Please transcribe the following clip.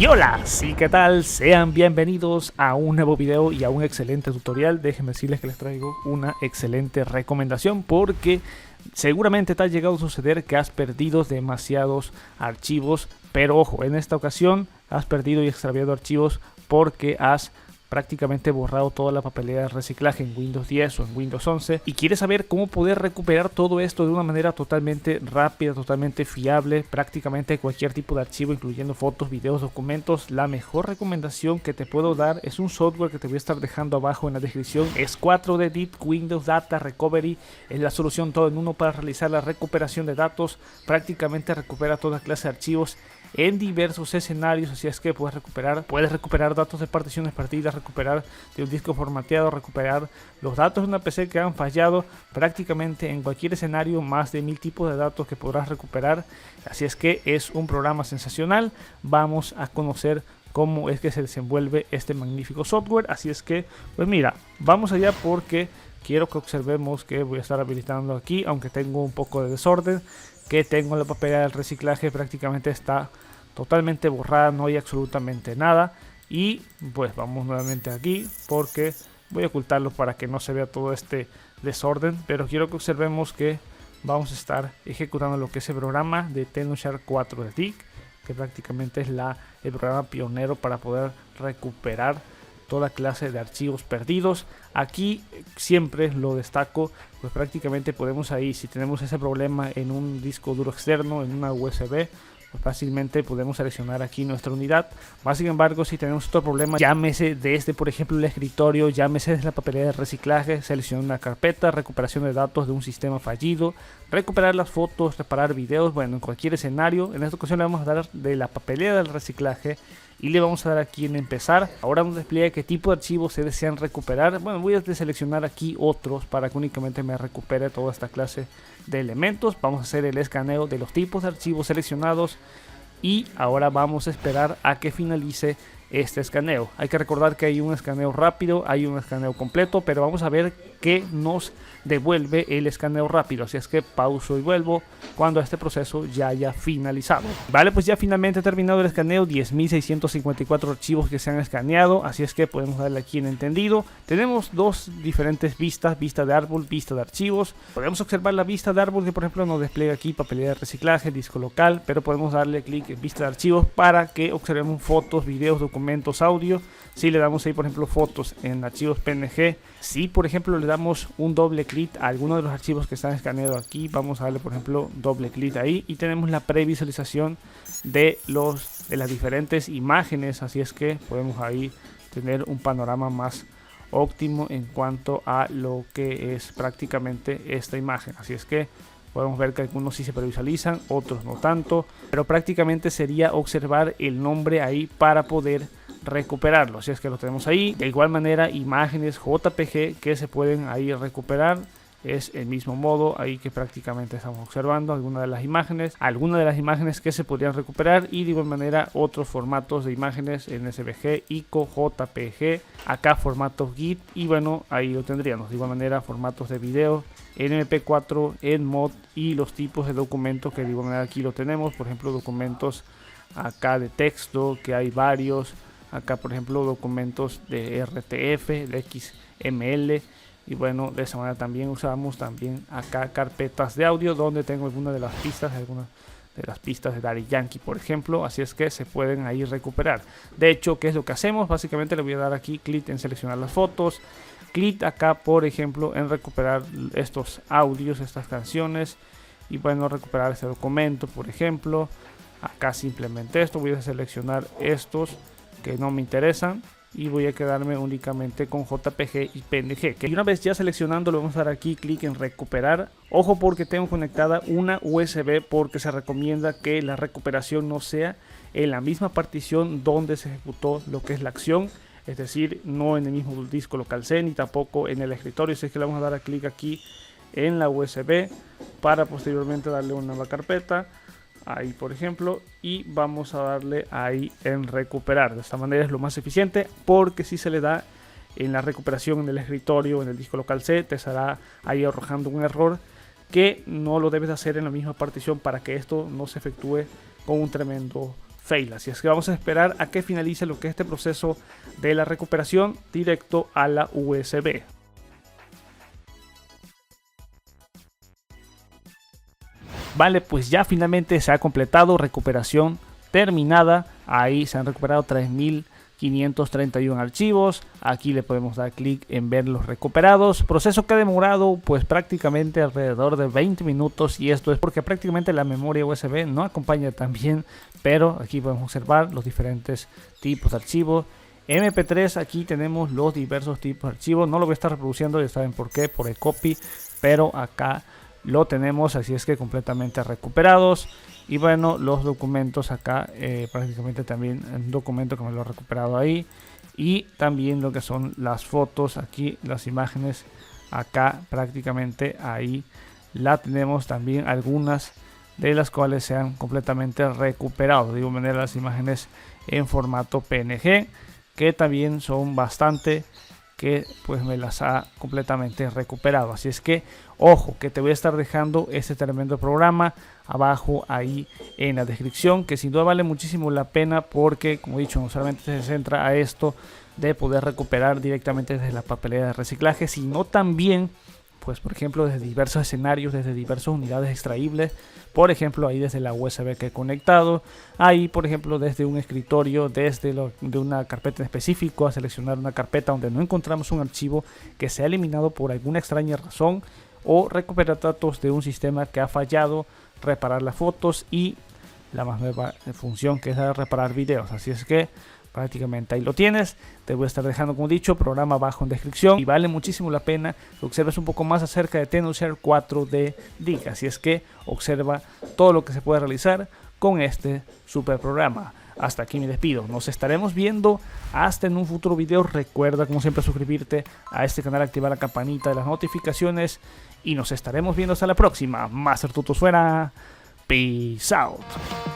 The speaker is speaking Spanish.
Y hola, sí, ¿qué tal? Sean bienvenidos a un nuevo video y a un excelente tutorial. Déjenme decirles que les traigo una excelente recomendación porque seguramente te ha llegado a suceder que has perdido demasiados archivos, pero ojo, en esta ocasión has perdido y extraviado archivos porque has prácticamente borrado toda la papelera de reciclaje en Windows 10 o en Windows 11 y quieres saber cómo poder recuperar todo esto de una manera totalmente rápida, totalmente fiable, prácticamente cualquier tipo de archivo, incluyendo fotos, videos, documentos. La mejor recomendación que te puedo dar es un software que te voy a estar dejando abajo en la descripción. Es 4D Deep Windows Data Recovery. Es la solución todo en uno para realizar la recuperación de datos. Prácticamente recupera toda clase de archivos en diversos escenarios, así es que puedes recuperar datos de particiones partidas, recuperar de un disco formateado, recuperar los datos de una PC que han fallado, prácticamente en cualquier escenario, más de 1000 tipos de datos que podrás recuperar. Así es que es un programa sensacional. Vamos a conocer cómo es que se desenvuelve este magnífico software. Así es que, pues mira, vamos allá porque quiero que observemos que voy a estar habilitando aquí, aunque tengo un poco de desorden, que tengo la papelera del reciclaje, prácticamente está totalmente borrada, no hay absolutamente nada. Y pues vamos nuevamente aquí porque voy a ocultarlo para que no se vea todo este desorden, pero quiero que observemos que vamos a estar ejecutando lo que es el programa de Tenushare 4D Dig, que prácticamente es el programa pionero para poder recuperar toda clase de archivos perdidos. Aquí siempre lo destaco, pues prácticamente podemos ahí, si tenemos ese problema en un disco duro externo, en una USB, pues fácilmente podemos seleccionar aquí nuestra unidad. Más sin embargo, si tenemos otro problema, llámese desde por ejemplo el escritorio, llámese desde la papelera de reciclaje, seleccionar una carpeta, recuperación de datos de un sistema fallido, recuperar las fotos, reparar videos, bueno, en cualquier escenario. En esta ocasión le vamos a dar de la papelera del reciclaje y le vamos a dar aquí en empezar. Ahora nos despliega qué tipo de archivos se desean recuperar. Bueno, voy a deseleccionar aquí otros para que únicamente me recupere toda esta clase de elementos. Vamos a hacer el escaneo de los tipos de archivos seleccionados y ahora vamos a esperar a que finalice este escaneo. Hay que recordar que hay un escaneo rápido, hay un escaneo completo, pero vamos a ver qué nos devuelve el escaneo rápido. Así es que pauso y vuelvo cuando este proceso ya haya finalizado. Vale, pues ya finalmente ha terminado el escaneo. 10.654 archivos que se han escaneado, así es que podemos darle aquí en entendido. Tenemos dos diferentes vistas: vista de árbol, vista de archivos. Podemos observar la vista de árbol que por ejemplo nos despliega aquí papelera de reciclaje, disco local, pero podemos darle clic en vista de archivos para que observemos fotos, videos, documentos, audio. Si le damos ahí por ejemplo fotos en archivos PNG, si por ejemplo le damos un doble clic a alguno de los archivos que están escaneados aquí, vamos a darle por ejemplo doble clic ahí y tenemos la previsualización de las diferentes imágenes. Así es que podemos ahí tener un panorama más óptimo en cuanto a lo que es prácticamente esta imagen. Así es que podemos ver que algunos sí se previsualizan, otros no tanto, pero prácticamente sería observar el nombre ahí para poder recuperarlo. Así es que lo tenemos ahí. De igual manera, imágenes JPG que se pueden ahí recuperar. Es el mismo modo ahí que prácticamente estamos observando algunas de las imágenes que se podrían recuperar, y de igual manera otros formatos de imágenes en SVG, ICO, JPG, acá formatos GIF, y bueno, ahí lo tendríamos. De igual manera formatos de video en MP4, en mod, y los tipos de documentos que de igual manera aquí lo tenemos. Por ejemplo, documentos acá de texto, que hay varios. Acá por ejemplo documentos de RTF, de XML, y bueno, de esa manera también usamos también acá carpetas de audio donde tengo algunas de las pistas de Daddy Yankee por ejemplo. Así es que se pueden ahí recuperar. De hecho, ¿qué es lo que hacemos? Básicamente le voy a dar aquí clic en seleccionar las fotos, clic acá por ejemplo en recuperar estos audios, estas canciones, y bueno, recuperar este documento por ejemplo. Acá simplemente esto, voy a seleccionar estos que no me interesan y voy a quedarme únicamente con JPG y PNG. Y una vez ya seleccionando, le vamos a dar aquí clic en recuperar. Ojo, porque tengo conectada una USB, porque se recomienda que la recuperación no sea en la misma partición donde se ejecutó lo que es la acción, es decir, no en el mismo disco local C ni tampoco en el escritorio. Así que le vamos a dar clic aquí en la USB para posteriormente darle una nueva carpeta ahí por ejemplo, y vamos a darle ahí en recuperar. De esta manera es lo más eficiente, porque si se le da en la recuperación en el escritorio, en el disco local C, te estará ahí arrojando un error que no lo debes hacer en la misma partición para que esto no se efectúe con un tremendo fail. Así es que vamos a esperar a que finalice lo que es este proceso de la recuperación directo a la USB. Vale, pues ya finalmente se ha completado, recuperación terminada. Ahí se han recuperado 3.531 archivos. Aquí le podemos dar clic en ver los recuperados. Proceso que ha demorado pues prácticamente alrededor de 20 minutos. Y esto es porque prácticamente la memoria USB no acompaña tan bien. Pero aquí podemos observar los diferentes tipos de archivos. MP3, aquí tenemos los diversos tipos de archivos. No lo voy a estar reproduciendo, ya saben por qué, por el copy. Pero acá lo tenemos, así es que completamente recuperados. Y bueno, los documentos acá, prácticamente también un documento que me lo he recuperado ahí. Y también lo que son las fotos, aquí las imágenes, acá prácticamente ahí la tenemos también, algunas de las cuales se han completamente recuperado. De igual manera las imágenes en formato PNG, que también son bastante, que pues me las ha completamente recuperado. Así es que ojo, que te voy a estar dejando este tremendo programa abajo ahí en la descripción, que sin duda vale muchísimo la pena, porque como he dicho, no solamente se centra a esto de poder recuperar directamente desde la papelera de reciclaje, sino también pues por ejemplo desde diversos escenarios, desde diversas unidades extraíbles, por ejemplo ahí desde la USB que he conectado, ahí por ejemplo desde un escritorio, desde de una carpeta en específico, a seleccionar una carpeta donde no encontramos un archivo que se ha eliminado por alguna extraña razón, o recuperar datos de un sistema que ha fallado, reparar las fotos y la más nueva función, que es la de reparar videos. Así es que prácticamente ahí lo tienes. Te voy a estar dejando, como dicho, programa abajo en descripción, y vale muchísimo la pena que observes un poco más acerca de Tenushare 4D DIG. Así es que observa todo lo que se puede realizar con este super programa. Hasta aquí me despido, nos estaremos viendo hasta en un futuro video. Recuerda como siempre suscribirte a este canal, activar la campanita de las notificaciones, y nos estaremos viendo hasta la próxima. Master Tutos fuera, peace out.